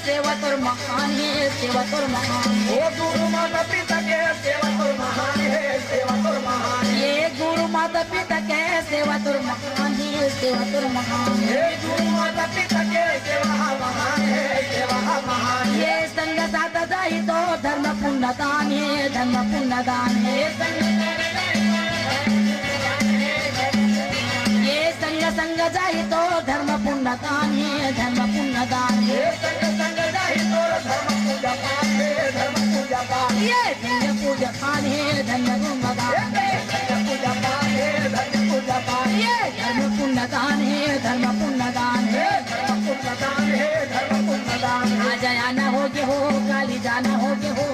सेवा तोर महान है, सेवा तोर महान है। ओ गुरु माता पिता के सेवा तोर महान है, सेवा तोर महान है। ये गुरु माता पिता के सेवा तोर महान है, सेवा तोर महान है। ये गुरु माता पिता के सेवा महान है, सेवा महान है। ये संग साथ जाहि तो धर्म पुण्य दान है, धर्म पुण्य दान है। ये संग संग जाहि तो धर्म पुण्य दान है, धर्म पुण्य दान है। ये धन्य पूजा पान है, धन्य गुणगान है। ये धर्म पुण्य दान है, धर्म पुण्य दान है। आ जाना हो गे हो, काली जाना हो गे हो,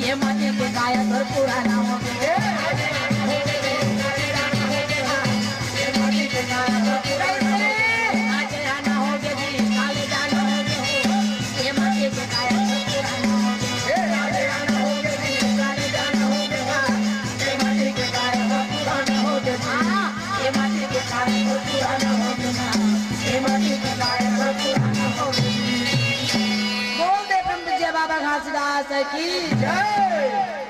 ये माटी के गाया घर पुराना हो गे। बोल दे ब्रह्म जय बाबा घासीदास की जय।